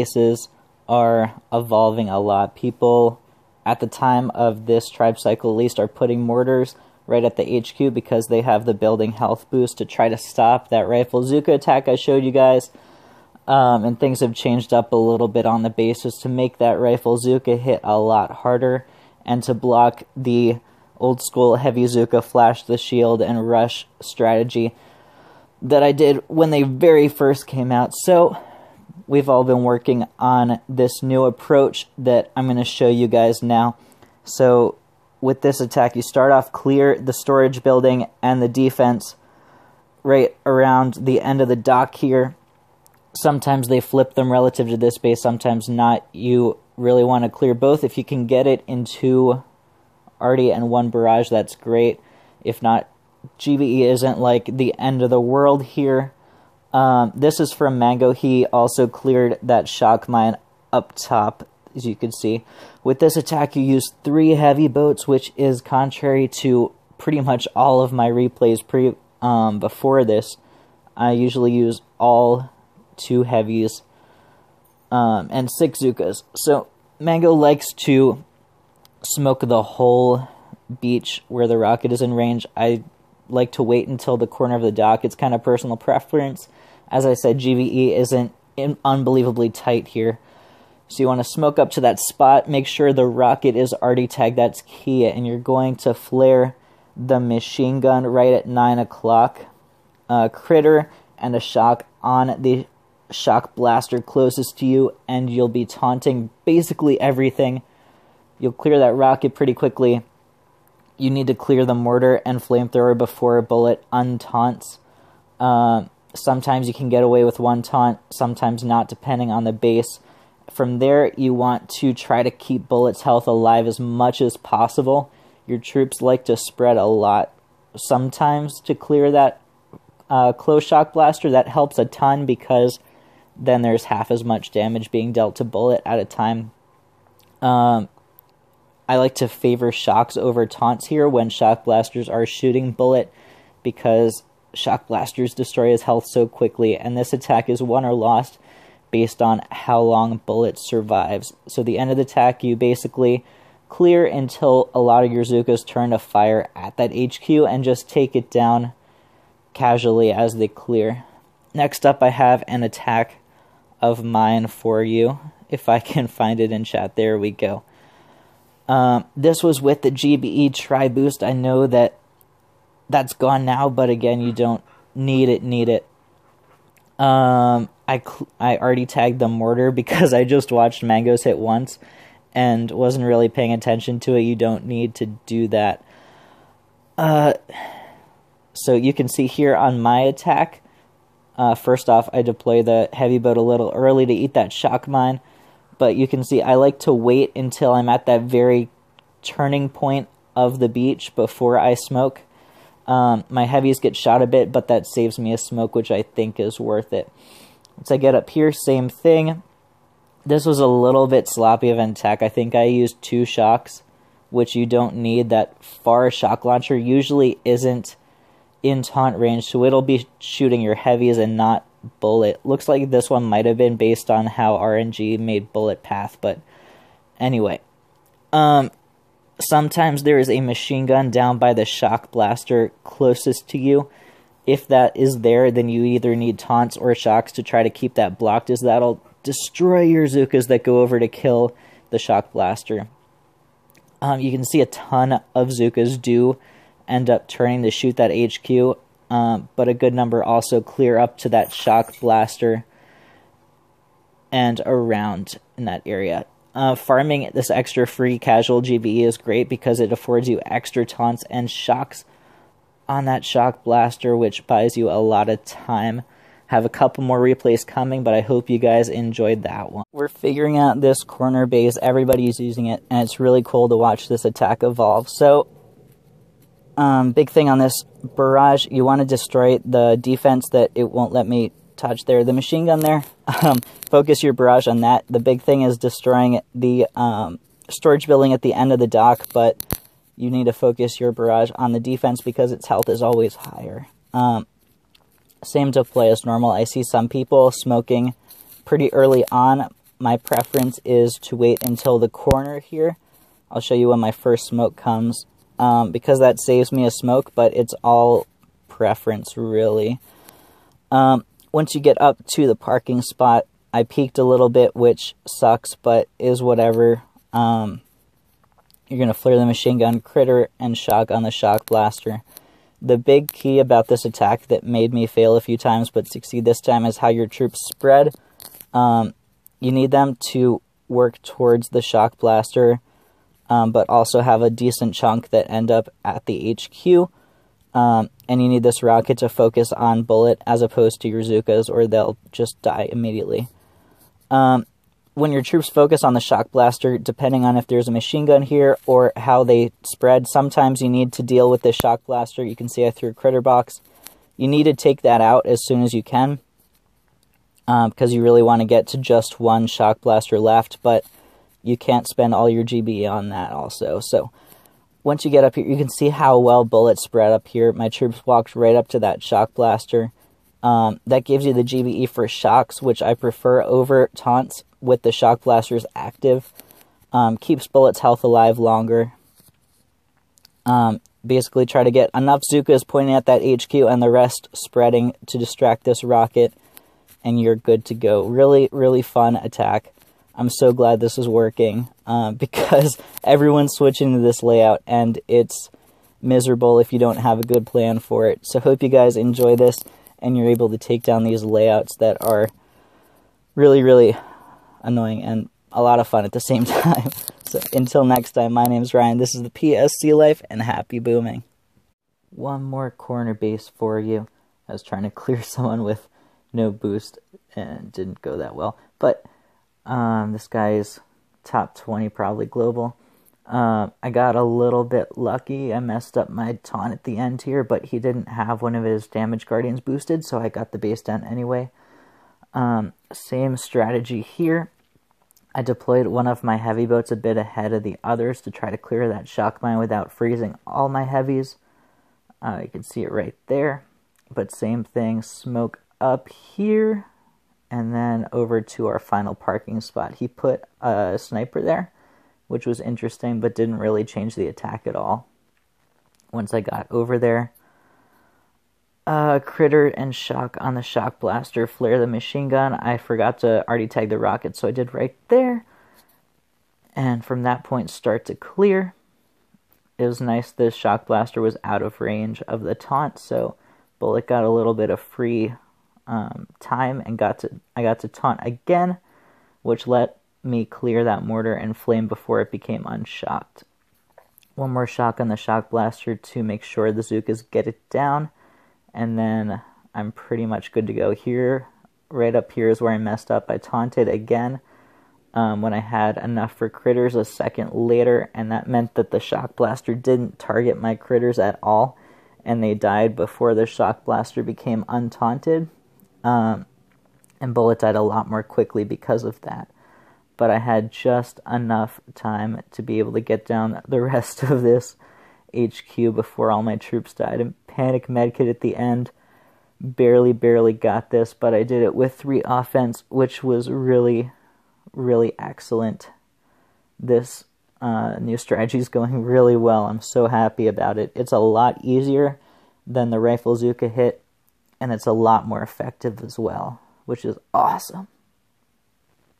bases are evolving a lot. People at the time of this tribe cycle at least are putting mortars right at the HQ because they have the building health boost to try to stop that rifle Zuka attack I showed you guys. And things have changed up a little bit on the bases to make that rifle Zuka hit a lot harder and to block the old school heavy Zuka flash the shield and rush strategy that I did when they very first came out. So we've all been working on this new approach that I'm going to show you guys now. So with this attack, you start off clear the storage building and the defense right around the end of the dock here. Sometimes they flip them relative to this base, sometimes not. You really want to clear both. If you can get it in 2 arty and 1 barrage, that's great. If not, GBE isn't like the end of the world here. This is from Mango. He also cleared that shock mine up top, as you can see. With this attack, you use 3 heavy boats, which is contrary to pretty much all of my replays before this. I usually use all 2 heavies and 6 Zukas. So Mango likes to smoke the whole beach where the rocket is in range. I like to wait until the corner of the dock. It's kind of personal preference. As I said, GBE isn't unbelievably tight here. So you want to smoke up to that spot. Make sure the rocket is already tagged. That's key. And you're going to flare the machine gun right at 9 o'clock. Critter and a shock on the shock blaster closest to you. And you'll be taunting basically everything. You'll clear that rocket pretty quickly. You need to clear the mortar and flamethrower before a bullet untaunts. Sometimes you can get away with 1 taunt, sometimes not, depending on the base. From there, you want to try to keep bullets' health alive as much as possible. Your troops like to spread a lot. Sometimes to clear that close shock blaster, that helps a ton because then there's half as much damage being dealt to bullet at a time. I like to favor shocks over taunts here when shock blasters are shooting bullet because shock blasters destroy his health so quickly, and this attack is won or lost based on how long bullet survives. So the end of the attack, you basically clear until a lot of your Zukas turn to fire at that HQ and just take it down casually as they clear. Next up, I have an attack of mine for you. If I can find it in chat, there we go. This was with the GBE tri-boost. I know that that's gone now, but again, you don't need it. I already tagged the mortar because I just watched Mango's hit once and wasn't really paying attention to it. You don't need to do that. So you can see here on my attack, first off, I deploy the heavy boat a little early to eat that shock mine. But you can see I like to wait until I'm at that very turning point of the beach before I smoke. My heavies get shot a bit, but that saves me a smoke, which I think is worth it. Once I get up here, same thing. This was a little bit sloppy of an attack. I think I used 2 shocks, which you don't need. That far shock launcher usually isn't in taunt range, so it'll be shooting your heavies and not bullet. Looks like this one might have been based on how RNG made bullet path, but anyway. Sometimes there is a machine gun down by the shock blaster closest to you. If that is there, then you either need taunts or shocks to try to keep that blocked, as that'll destroy your Zukas that go over to kill the shock blaster. You can see a ton of Zukas do end up turning to shoot that HQ, but a good number also clear up to that shock blaster and around in that area. Farming this extra free casual GBE is great because it affords you extra taunts and shocks on that shock blaster, which buys you a lot of time. Have a couple more replays coming, but I hope you guys enjoyed that one. We're figuring out this corner base. Everybody's using it, and it's really cool to watch this attack evolve. So, big thing on this barrage, you want to destroy the defense that it won't let me touch there. The machine gun there, focus your barrage on that. The big thing is destroying the storage building at the end of the dock, but you need to focus your barrage on the defense because its health is always higher. Same to play as normal. I see some people smoking pretty early on. my preference is to wait until the corner here. I'll show you when my first smoke comes, because that saves me a smoke, but it's all preference, really. Once you get up to the parking spot, I peeked a little bit, which sucks, but is whatever. You're going to flare the machine gun, critter, and shock on the shock blaster. The big key about this attack that made me fail a few times but succeed this time is how your troops spread. You need them to work towards the shock blaster, but also have a decent chunk that end up at the HQ. And you need this rocket to focus on bullet as opposed to your Zookas, or they'll just die immediately. When your troops focus on the shock blaster, depending on if there's a machine gun here or how they spread, sometimes you need to deal with this shock blaster. You can see I threw a critter box. You need to take that out as soon as you can, because you really want to get to just one shock blaster left, but you can't spend all your GBE on that also. So once you get up here, you can see how well bullets spread up here. My troops walked right up to that shock blaster. That gives you the GBE for shocks, which I prefer over taunts with the shock blasters active. Keeps bullets' health alive longer. Basically try to get enough Zookas pointing at that HQ and the rest spreading to distract this rocket, and you're good to go. Really, really fun attack. I'm so glad this is working, because everyone's switching to this layout, and it's miserable if you don't have a good plan for it. So hope you guys enjoy this, and you're able to take down these layouts that are really, really annoying and a lot of fun at the same time. So until next time, my name's Ryan, this is the PSC Life, and happy booming. One more corner base for you. I was trying to clear someone with no boost, and it didn't go that well. But this guy's top 20, probably global. I got a little bit lucky. I messed up my taunt at the end here, but he didn't have one of his damage guardians boosted, so I got the base down anyway. Same strategy here. I deployed one of my heavy boats a bit ahead of the others to try to clear that shock mine without freezing all my heavies. You can see it right there. But same thing, smoke up here, and then over to our final parking spot. He put a sniper there, which was interesting, but didn't really change the attack at all. Once I got over there, critter and shock on the shock blaster, flare the machine gun. I forgot to already tag the rocket, so I did right there. And from that point, start to clear. It was nice the shock blaster was out of range of the taunt, so bullet got a little bit of free time, and I got to taunt again, which let me clear that mortar and flame before it became unshocked. One more shock on the shock blaster to make sure the Zookas get it down, and then I'm pretty much good to go here. Right up here is where I messed up. I taunted again when I had enough for critters a second later, and that meant that the shock blaster didn't target my critters at all, and they died before the shock blaster became untaunted. And bullet died a lot more quickly because of that. But I had just enough time to be able to get down the rest of this HQ before all my troops died. And panic medkit at the end. Barely got this, but I did it with 3 offense, which was really, really excellent. This new strategy is going really well. I'm so happy about it. It's a lot easier than the rifle Zooka hit, and it's a lot more effective as well, which is awesome.